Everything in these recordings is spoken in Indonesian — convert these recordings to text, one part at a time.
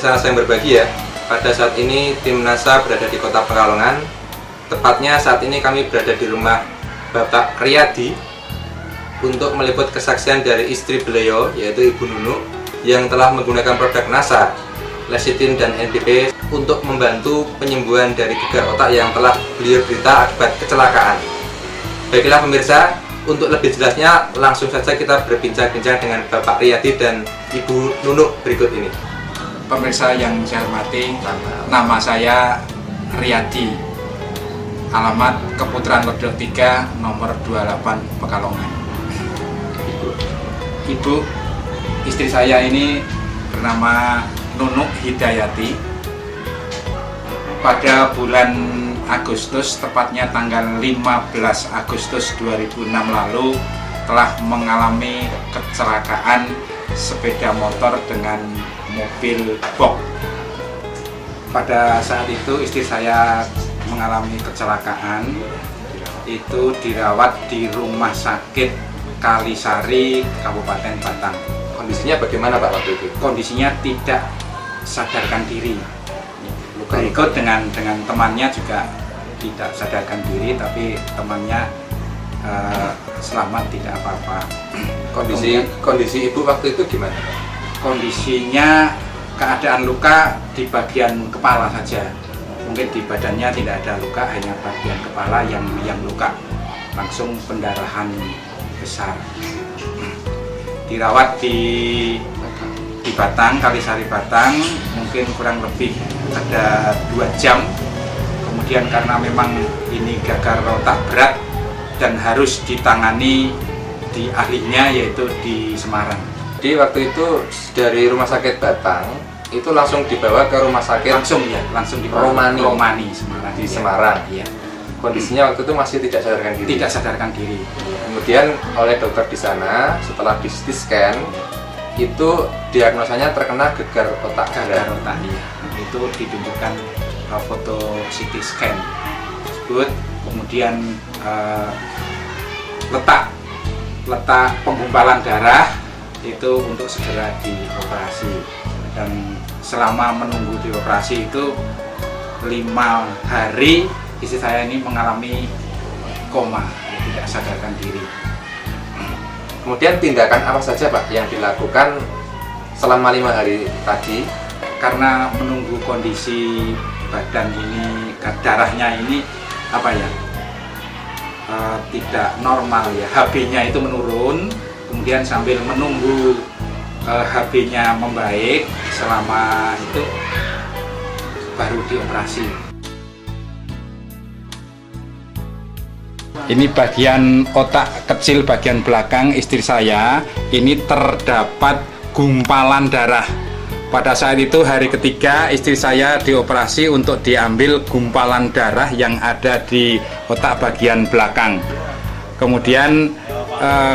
pemirsa saya berbagi ya. Pada saat ini tim NASA berada di Kota Pekalongan. Tepatnya saat ini kami berada di rumah Bapak Riyadi untuk meliput kesaksian dari istri beliau, yaitu Ibu Nunuk, yang telah menggunakan produk NASA, lecithin dan NPP untuk membantu penyembuhan dari gegar otak yang telah beliau derita akibat kecelakaan. Baiklah pemirsa, untuk lebih jelasnya langsung saja kita berbincang-bincang dengan Bapak Riyadi dan Ibu Nunuk berikut ini. Pemirsa yang saya hormati, nama saya Riyadi, alamat Keputaran Ledok 3, nomor 28 Pekalongan. Ibu, istri saya ini bernama Nunuk Hidayati. Pada bulan Agustus, tepatnya tanggal 15 Agustus 2006 lalu, telah mengalami kecelakaan sepeda motor dengan mobil box. Pada saat itu istri saya mengalami kecelakaan, itu dirawat di Rumah Sakit Kalisari, Kabupaten Batang. Kondisinya bagaimana Pak waktu itu? Kondisinya tidak sadarkan diri. Berikut dengan temannya juga tidak sadarkan diri, tapi temannya selamat, tidak apa-apa. Kondisi ibu waktu itu gimana? Kondisinya keadaan luka di bagian kepala saja. Mungkin di badannya tidak ada luka, hanya bagian kepala yang luka. Langsung pendarahan besar. Dirawat di Batang, Kalisari Batang, mungkin kurang lebih ada 2 jam. Kemudian karena memang ini gagal otak berat dan harus ditangani di ahlinya, yaitu di Semarang. Jadi waktu itu dari Rumah Sakit Batang itu langsung dibawa ke rumah sakit langsung di Romani Semarang. Di Semarang. Iya. Kondisinya waktu itu masih tidak sadarkan diri. Tidak sadarkan diri. Kemudian oleh dokter di sana setelah di CT scan itu diagnosanya terkena gegar otak. Gegar otak, iya. Itu ditunjukkan foto CT scan tersebut. Kemudian letak penggumpalan darah itu untuk segera dioperasi, dan selama menunggu dioperasi itu 5 hari istri saya ini mengalami koma, tidak sadarkan diri. Kemudian tindakan apa saja Pak yang dilakukan selama 5 hari tadi? Karena menunggu kondisi badan ini, darahnya ini tidak normal ya, HB-nya itu menurun. Kemudian sambil menunggu HB-nya membaik, selama itu baru dioperasi. Ini bagian otak kecil bagian belakang istri saya, ini terdapat gumpalan darah. Pada saat itu hari ketiga istri saya dioperasi untuk diambil gumpalan darah yang ada di otak bagian belakang. Kemudian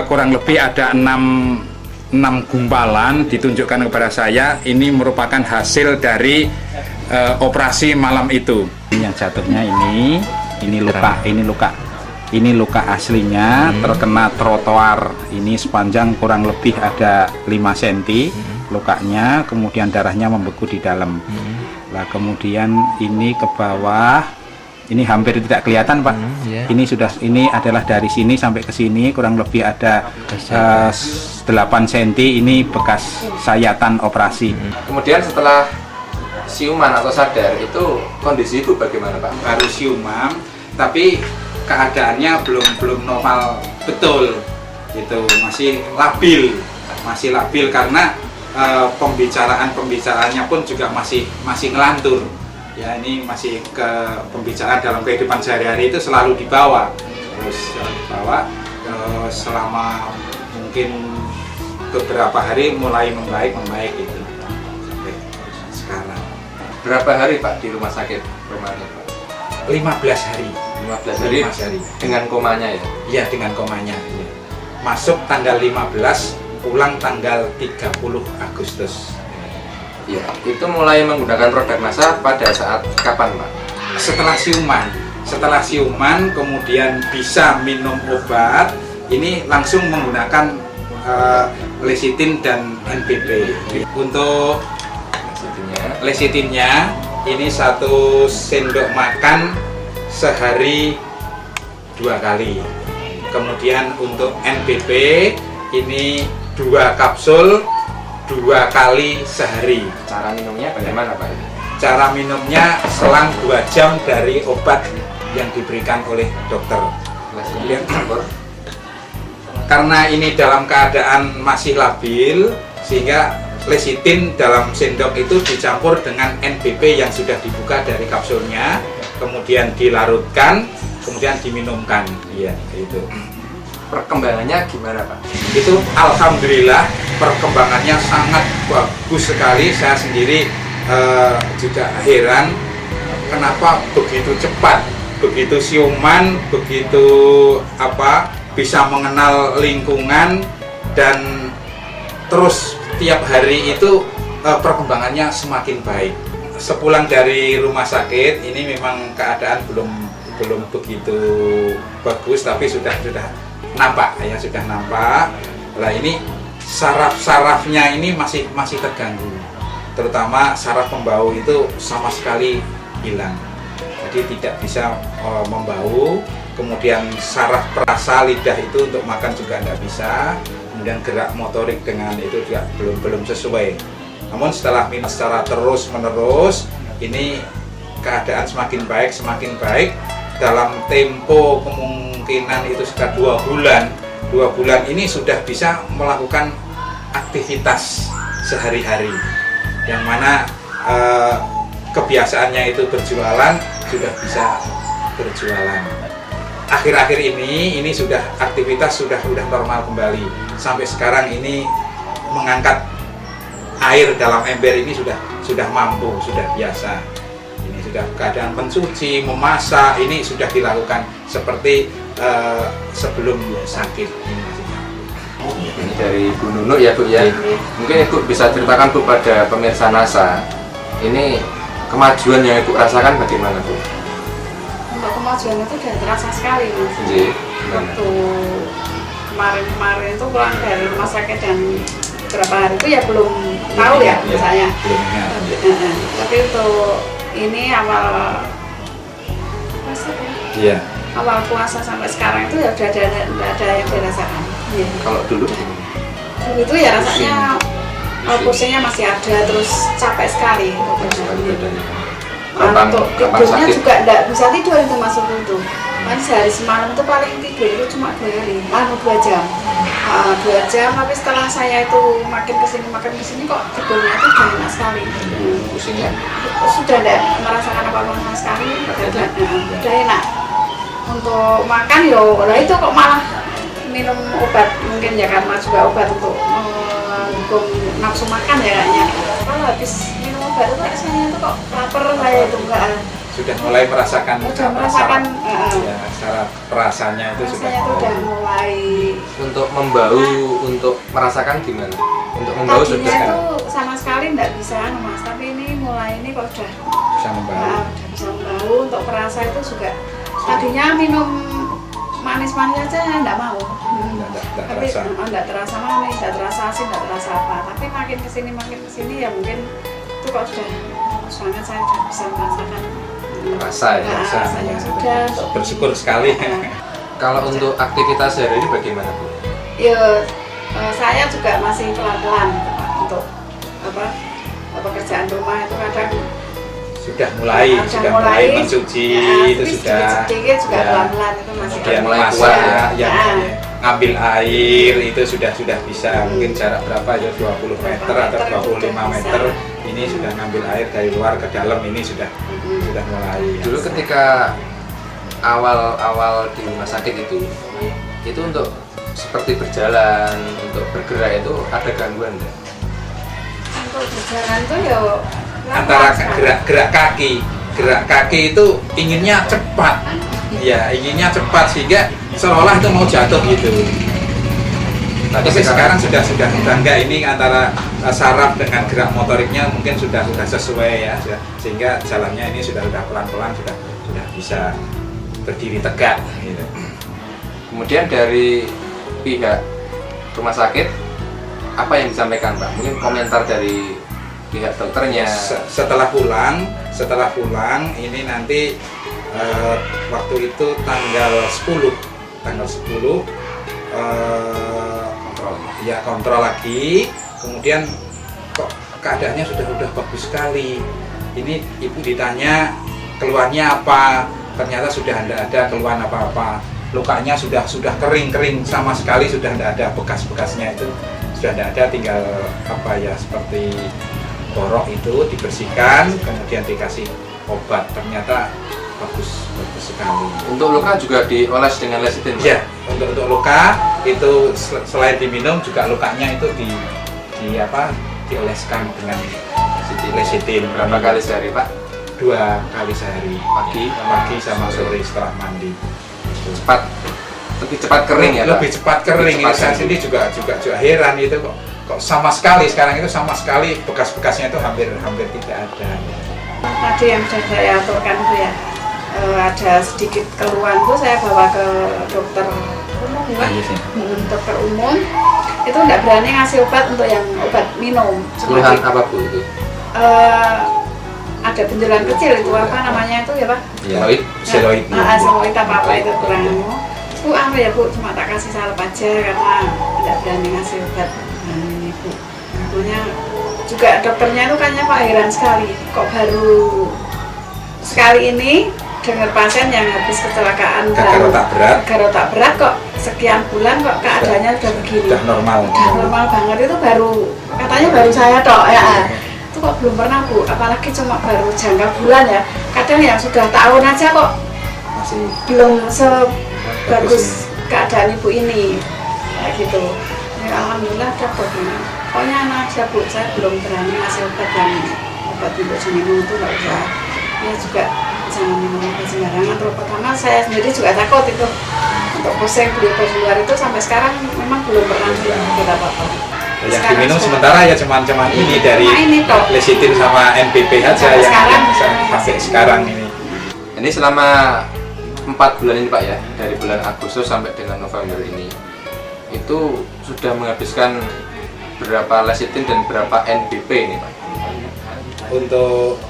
kurang lebih ada 6 gumpalan ditunjukkan kepada saya. Ini merupakan hasil dari operasi malam itu. Yang jatuhnya ini luka aslinya terkena trotoar. Ini sepanjang kurang lebih ada 5 cm lukanya, kemudian darahnya membeku di dalam. Nah, kemudian ini ke bawah. Ini hampir tidak kelihatan Pak. Ini adalah dari sini sampai ke sini kurang lebih ada 8 cm. Ini bekas sayatan operasi. Kemudian setelah siuman atau sadar itu kondisi ibu bagaimana Pak? Baru siuman, tapi keadaannya belum normal betul. Itu masih labil karena pembicaraannya pun juga masih ngelantur. Ya, ini masih ke pembicaraan dalam kehidupan sehari-hari itu selalu dibawa, selama mungkin beberapa hari mulai membaik itu sampai sekarang. Berapa hari Pak di rumah sakit Romani Pak? 15 hari. 15 hari dengan komanya ya? Iya, dengan komanya. Ya. Masuk tanggal 15, pulang tanggal 30 Agustus. Ya, itu mulai menggunakan produk NASA pada saat kapan Pak? Setelah siuman kemudian bisa minum obat, ini langsung menggunakan lecithin dan NPP. Untuk Lecitinnya ini 1 sendok makan sehari 2 kali. Kemudian untuk NBP ini 2 kapsul 2 kali sehari. Cara minumnya bagaimana Pak? Cara minumnya selang 2 jam dari obat yang diberikan oleh dokter. Kemudian campur. Karena ini dalam keadaan masih labil, sehingga lecitin dalam sendok itu dicampur dengan NBP yang sudah dibuka dari kapsulnya, kemudian dilarutkan, kemudian diminumkan. Iya, itu. Perkembangannya gimana Pak? Itu alhamdulillah perkembangannya sangat bagus sekali. Saya sendiri juga heran kenapa begitu cepat, begitu siuman, begitu bisa mengenal lingkungan, dan terus tiap hari itu perkembangannya semakin baik. Sepulang dari rumah sakit ini memang keadaan belum begitu bagus, tapi sudah nampak ya, sudah nampak. Lah ini saraf-sarafnya ini masih terganggu, terutama saraf pembau itu sama sekali hilang, jadi tidak bisa membau. Kemudian saraf perasa lidah itu untuk makan juga tidak bisa, kemudian gerak motorik dengan itu juga belum sesuai. Namun setelah minum secara terus menerus, ini keadaan semakin baik. Dalam tempo kemungkinan itu sekitar 2 bulan. 2 bulan ini sudah bisa melakukan aktivitas sehari-hari, yang mana kebiasaannya itu berjualan sudah bisa berjualan. Akhir-akhir ini sudah aktivitas sudah normal kembali. Sampai sekarang ini mengangkat air dalam ember ini sudah mampu, sudah biasa. Ini sudah keadaan mencuci, memasak ini sudah dilakukan seperti sebelum sakit. Ini dari Bu Nunuk ya Bu ya. Mungkin Ibu bisa ceritakan Bu pada pemirsa NASA, ini kemajuan yang Ibu rasakan bagaimana Bu? Untuk kemajuan itu sudah terasa sekali Mas. Waktu kemarin itu pulang dari rumah sakit dan beberapa hari itu ya belum tahu ya saya. Tapi untuk ini awal puasa sampai sekarang itu ya sudah ada yang dirasakan. Ya. Kalau dulu itu ya rasanya pusingnya masih ada, terus capek sekali. Untuk tidurnya juga tidak bisa tidur itu masuk itu. Kan sehari semalam itu paling tidur itu cuma 2 jam. 2 jam, tapi setelah saya itu makin kesini kok tidurnya itu udah enak sekali. Pusingnya? Sudah tidak merasakan apa-apa sama sekali, udah enak. Untuk makan lah itu kok malah minum obat, mungkin ya karena juga obat untuk menghukum nafsu makan ya kayaknya. Kalau habis minum obat itu rasanya itu kok lapar saya itu enggak. Sudah mulai merasakan ya, saraf perasanya itu sudah mulai. Untuk membau, untuk merasakan gimana? Untuk membau sudah itu sama sekali tidak bisa Mas, tapi ini mulai ini kok sudah bisa membau. Bisa membau. Untuk perasa itu juga tadinya minum manis-manis aja tidak mau. Tapi tidak terasa manis, tidak terasa asin, tidak terasa apa. Tapi makin kesini ya mungkin itu kok sudah sangat saya sudah bisa merasakan. Rasanya sudah. Bersyukur sekali. Kalau untuk aktivitas sehari ini bagaimana Bu? Ya, saya juga masih pelan-pelan untuk pekerjaan rumah itu kadang sudah mulai mencuci itu sudah sedikit juga pelan-pelan itu masih mulai kuat ya, ngambil air itu sudah bisa. Mungkin jarak berapa ya, 20 meter atau 25 meter ini sudah ngambil air dari luar ke dalam, ini sudah mulai. Dulu ketika awal di rumah sakit itu untuk seperti berjalan, untuk bergerak itu ada gangguan enggak? Untuk berjalan itu ya antara gerak kaki itu inginnya cepat sehingga seolah itu mau jatuh gitu. Tapi sekarang sudah enggak, ini antara saraf dengan gerak motoriknya mungkin sudah sesuai ya, sehingga jalannya ini sudah pelan-pelan sudah bisa berdiri tegak gitu. Kemudian dari pihak rumah sakit apa yang disampaikan Pak? Mungkin komentar dari pihak dokternya. Setelah pulang ini nanti waktu itu tanggal 10 ya kontrol lagi, kemudian kok keadaannya sudah bagus sekali. Ini ibu ditanya keluhannya apa, ternyata sudah tidak ada keluhan apa-apa. Lukanya sudah kering sama sekali, sudah tidak ada bekas-bekasnya, itu sudah tidak ada, tinggal apa ya, seperti borok itu dibersihkan, kemudian dikasih obat, ternyata bagus sekali. Untuk luka juga dioles dengan lecithin? Ya, untuk luka itu selain diminum juga lukanya itu dioleskan dengan lecithin. Berapa kali sehari, Pak? 2 kali sehari, pagi sama sore setelah mandi. Lebih cepat kering ya, Pak? Lebih cepat kering. Saya sendiri juga heran itu kok sama sekali sekarang itu bekas-bekasnya itu hampir tidak ada. Tadi yang sudah saya aturkan itu ya, ada sedikit keluhan tuh saya bawa ke dokter umum ya. Dokter umum itu nggak berani ngasih obat untuk yang obat minum. Keluhan apa Bu itu? Ada benjolan kecil itu apa namanya itu ya Pak? Seloid. Seloid apa itu kurang. Bu apa ya Bu, cuma tak kasih salep aja karena nggak berani ngasih obat. Ini Bu, makanya juga dokternya itu kayaknya Pak heran sekali, kok baru sekali ini dengar pasien yang habis kecelakaan gagal otak berat kok sekian bulan kok keadaannya udah begini. Udah normal banget, itu katanya baru saya tok ya. Itu kok belum pernah Bu, apalagi cuma baru jangka bulan ya. Kadang yang sudah tahun aja kok masih belum sebagus keadaan ibu ini kayak gitu. Ya, alhamdulillah dapat ini. Pokoknya anak aja Bu, saya belum berani ngasih obat untuk minum itu nggak usah. Ya juga jangan minum obat sembarangan. Pertama saya sendiri juga takut itu untuk pusing beli obat di luar itu, sampai sekarang memang belum pernah kita apa-apa. Yang diminum sementara ya cuman ini dari lecithin sama NPP aja yang sampai sekarang ini. Ini selama 4 bulan ini Pak ya, dari bulan Agustus sampai dengan November ini, itu sudah menghabiskan berapa lecithin dan berapa NPP ini Pak? Untuk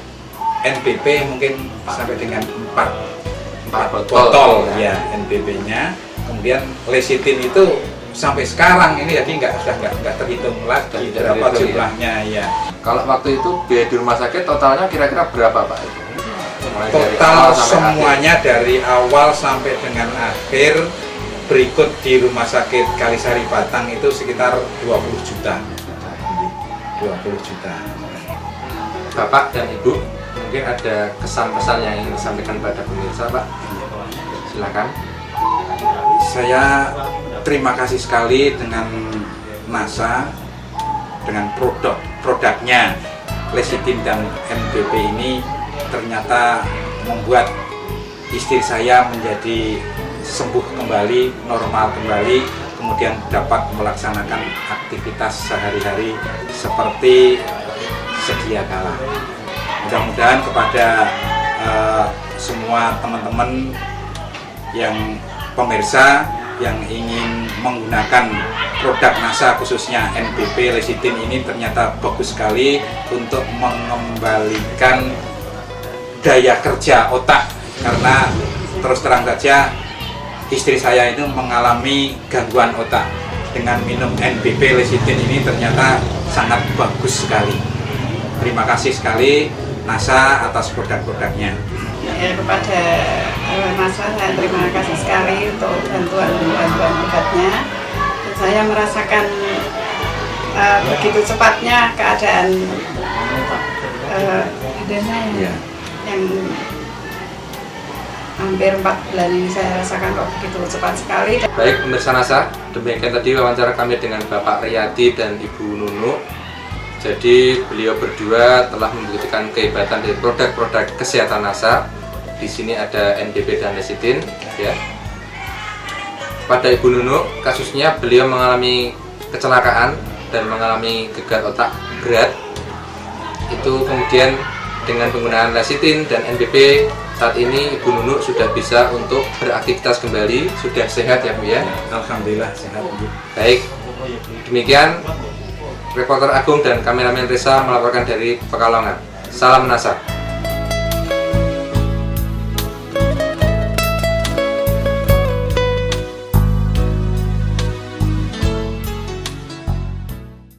NPP mungkin sampai dengan 4 botol ya NPP-nya. Kemudian lecithin itu sampai sekarang ini jadi nggak terhitung lagi berapa jumlahnya ya. Kalau waktu itu biaya di rumah sakit totalnya kira-kira berapa Pak? Total semuanya dari awal sampai dengan akhir berikut di Rumah Sakit Kalisari Batang itu sekitar 20 juta. 20 juta. Bapak dan Ibu, mungkin ada kesan-pesan yang ingin disampaikan pada pemirsa Pak? Silakan. Saya terima kasih sekali dengan NASA, dengan produknya lecithin dan NPP ini ternyata membuat istri saya menjadi sembuh kembali, normal kembali, kemudian dapat melaksanakan aktivitas sehari-hari seperti sedia kala. Mudah-mudahan kepada semua teman-teman yang pemirsa yang ingin menggunakan produk NASA khususnya NPP lecithin ini ternyata bagus sekali untuk mengembalikan daya kerja otak, karena terus terang saja istri saya itu mengalami gangguan otak. Dengan minum NPP lecithin ini ternyata sangat bagus sekali. Terima kasih sekali NASA atas produk-produknya. Ya, kepada NASA saya terima kasih sekali untuk bantuan obatnya. Dan saya merasakan begitu cepatnya keadaan badannya yang hampir 4 bulan ini saya rasakan kok begitu cepat sekali. Baik pemirsa NASA, demikian tadi wawancara kami dengan Bapak Riyadi dan Ibu Nunu. Jadi beliau berdua telah membuktikan kehebatan dari produk-produk kesehatan NASA. Di sini ada NPP dan lecithin ya. Pada Ibu Nunu, kasusnya beliau mengalami kecelakaan dan mengalami gagal otak berat. Itu kemudian dengan penggunaan lecithin dan NPP, saat ini Ibu Nunu sudah bisa untuk beraktivitas kembali, sudah sehat ya Bu ya? Alhamdulillah sehat Bu. Baik, demikian Reporter Agung dan kameramen Reza melaporkan dari Pekalongan. Salam NASA.